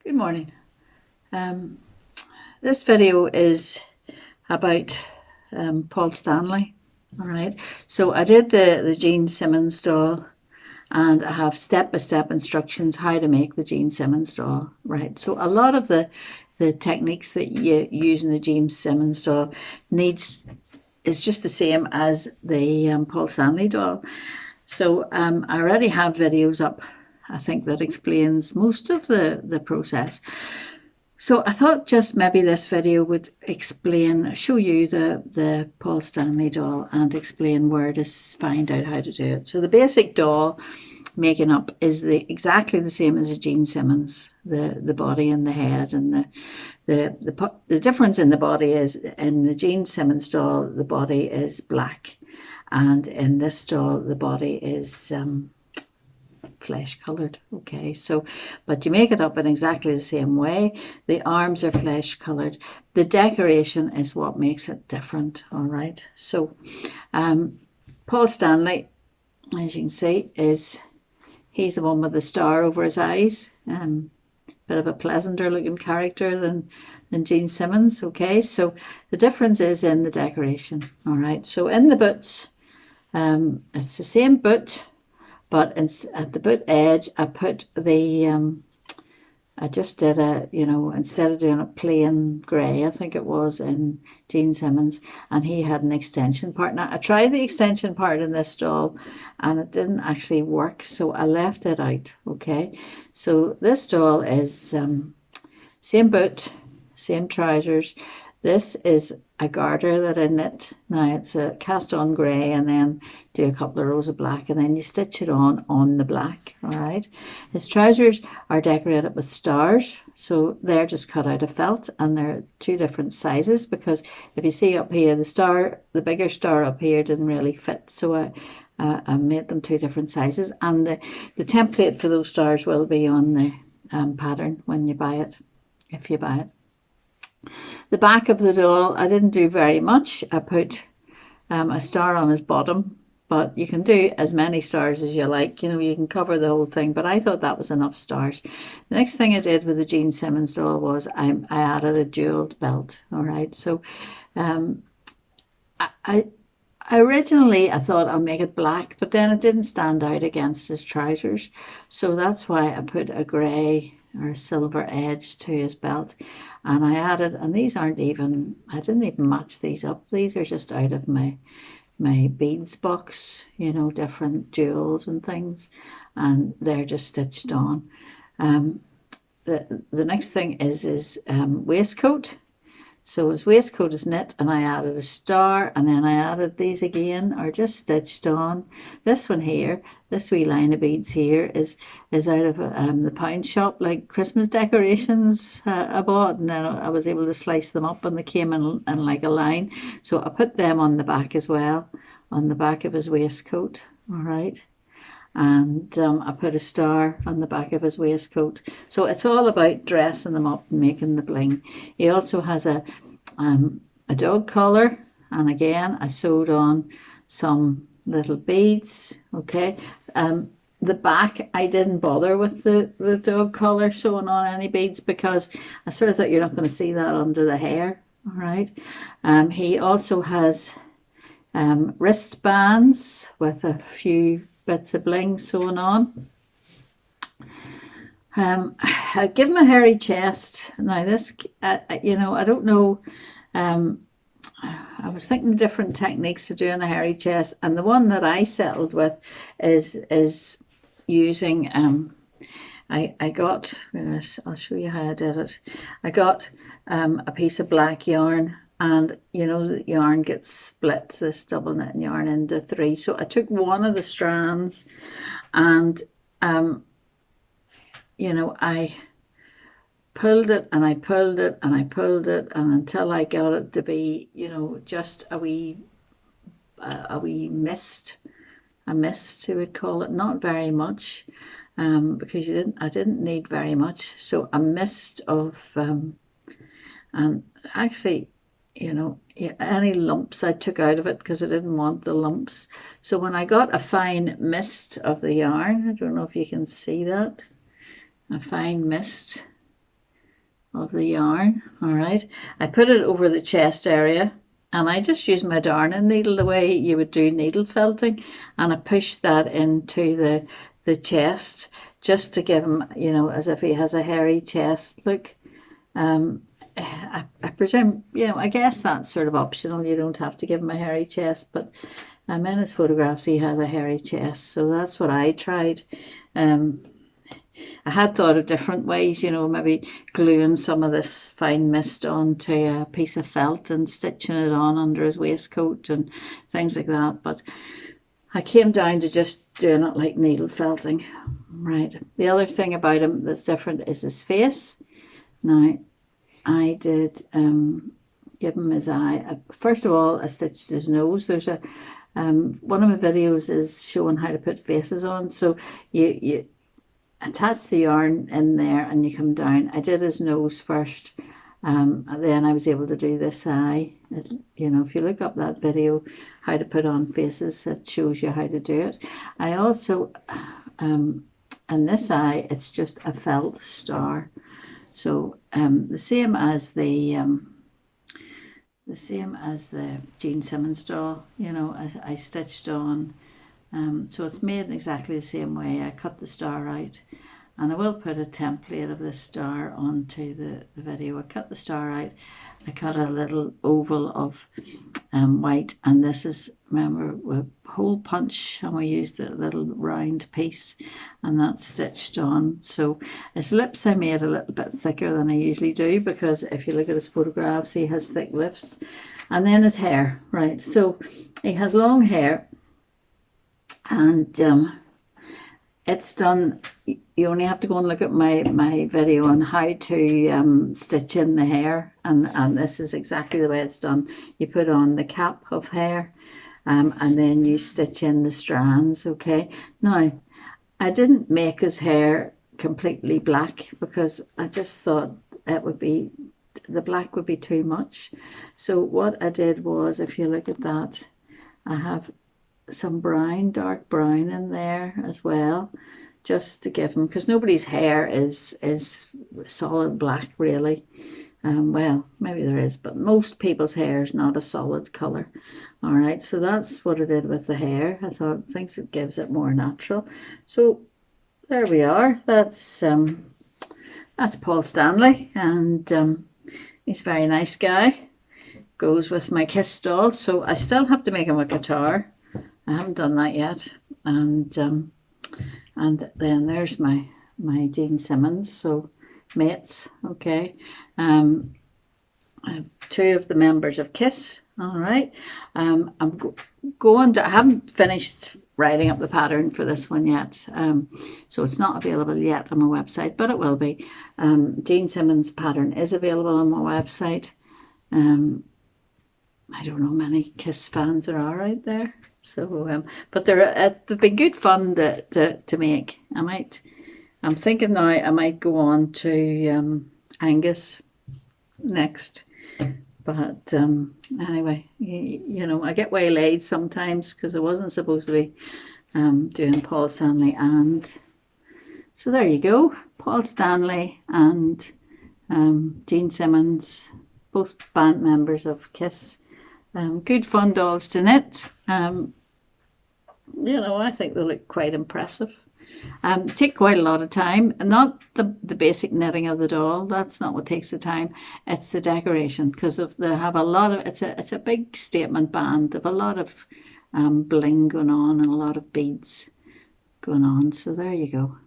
Good morning. Um, this video is about Paul Stanley. All right. So I did the Gene Simmons doll, and I have step-by-step instructions how to make the Gene Simmons doll. Right. So a lot of the techniques that you use in the Gene Simmons doll needs is just the same as the Paul Stanley doll. So I already have videos up, I think, that explains most of the process. So I thought just maybe this video would show you the Paul Stanley doll and explain where to find out how to do it. So the basic doll making up is exactly the same as a Gene Simmons, the body and the head, and the difference in the body is in the Gene Simmons doll the body is black, and in this doll the body is flesh colored. Okay, so but you make it up in exactly the same way. The arms are flesh colored. The decoration is what makes it different. All right, so Paul Stanley, as you can see, he's the one with the star over his eyes. Bit of a pleasanter looking character than Gene Simmons. Okay, so the difference is in the decoration. All right, so in the boots, it's the same boot, but at the boot edge I put I just did instead of doing a plain grey, I think it was in Gene Simmons, and he had an extension part. Now I tried the extension part in this doll and it didn't actually work, so I left it out. Okay, so this doll is same boot, same trousers. This is a garter that I knit. Now it's a cast on grey and then do a couple of rows of black and then you stitch it on the black. All right. His trousers are decorated with stars, so they're just cut out of felt, and they're two different sizes because if you see up here, the bigger star up here didn't really fit, so I made them two different sizes, and the template for those stars will be on the pattern when you buy it, if you buy it. The back of the doll, I didn't do very much. I put a star on his bottom, but you can do as many stars as you like. You know, you can cover the whole thing, but I thought that was enough stars. The next thing I did with the Gene Simmons doll was I added a jeweled belt. All right, so I originally I thought I'll make it black, but then it didn't stand out against his trousers, so that's why I put a grey or a silver edge to his belt, and I added, and these aren't even, I didn't even match these up. These are just out of my beads box, you know, different jewels and things, and they're just stitched on. The next thing is his waistcoat. So his waistcoat is knit, and I added a star, and then I added these again, are just stitched on. This one here, this wee line of beads here is out of the pound shop, like Christmas decorations I bought, and then I was able to slice them up and they came in like a line. So I put them on the back as well, on the back of his waistcoat. All right. And I put a star on the back of his waistcoat. So it's all about dressing them up and making the bling. He also has a dog collar, and again I sewed on some little beads. Okay, the back I didn't bother with the dog collar sewing on any beads because I sort of thought you're not going to see that under the hair. All right, he also has wristbands with a few bits of bling sewn on. I give him a hairy chest. Now this, I don't know. I was thinking different techniques to doing a hairy chest, and the one that I settled with is using. I got. I'll show you how I did it. I got a piece of black yarn. And you know, the yarn gets split, this double knitting yarn, into three. So I took one of the strands and I pulled it and I pulled it and I pulled it, and until I got it to be, just a wee mist, you would call it, not very much, because I didn't need very much. So a mist of and actually, any lumps I took out of it because I didn't want the lumps. So when I got a fine mist of the yarn, I don't know if you can see that, a fine mist, of the yarn. All right, I put it over the chest area, and I just use my darning needle the way you would do needle felting, and I push that into the chest just to give him, you know, as if he has a hairy chest look. I presume, you know, I guess that's sort of optional. You don't have to give him a hairy chest, but in his photographs he has a hairy chest, so that's what I tried. I had thought of different ways, you know, maybe gluing some of this fine mist onto a piece of felt and stitching it on under his waistcoat and things like that, but I came down to just doing it like needle felting. Right. The other thing about him that's different is his face. Now, I did give him his eye. First of all, I stitched his nose. There's a one of my videos is showing how to put faces on. So you attach the yarn in there and you come down. I did his nose first, and then I was able to do this eye. You know, if you look up that video, how to put on faces, it shows you how to do it. I also, in this eye, it's just a felt star. So the same as the Jean Simmons doll, you know, I stitched on. So it's made in exactly the same way. I cut the star out, and I will put a template of this star onto the video. I cut the star out. I cut a little oval of white, and this is, remember, a hole punch, and we used a little round piece, and that's stitched on. So his lips I made a little bit thicker than I usually do, because if you look at his photographs, he has thick lips. And then his hair, right? So he has long hair, and it's done. You only have to go and look at my video on how to stitch in the hair, and this is exactly the way it's done. You put on the cap of hair, and then you stitch in the strands. Okay, now I didn't make his hair completely black because I just thought it would be, the black would be too much. So what I did was, if you look at that, I have some brown, dark brown in there as well, just to give him, because nobody's hair is solid black really. Well, maybe there is, but most people's hair is not a solid color. All right, so that's what I did with the hair. I thought, thinks it gives it more natural. So there we are. That's Paul Stanley, and he's a very nice guy. Goes with my Kiss doll. So I still have to make him a guitar. I haven't done that yet, and then there's my Jean Simmons, so mates. Okay, two of the members of Kiss. All right, I'm going to. I haven't finished writing up the pattern for this one yet, so it's not available yet on my website, but it will be. Jean Simmons pattern is available on my website. I don't know many Kiss fans there are out there. So, but they've been good fun to make. I'm thinking now I might go on to Angus next. But anyway, you know, I get waylaid sometimes because I wasn't supposed to be doing Paul Stanley. And so there you go, Paul Stanley and Jean Simmons, both band members of Kiss. Good fun dolls to knit. You know, I think they look quite impressive. Take quite a lot of time. Not the basic knitting of the doll. That's not what takes the time. It's the decoration, because they have a lot of. It's a big statement band. They have a lot of bling going on and a lot of beads going on. So there you go.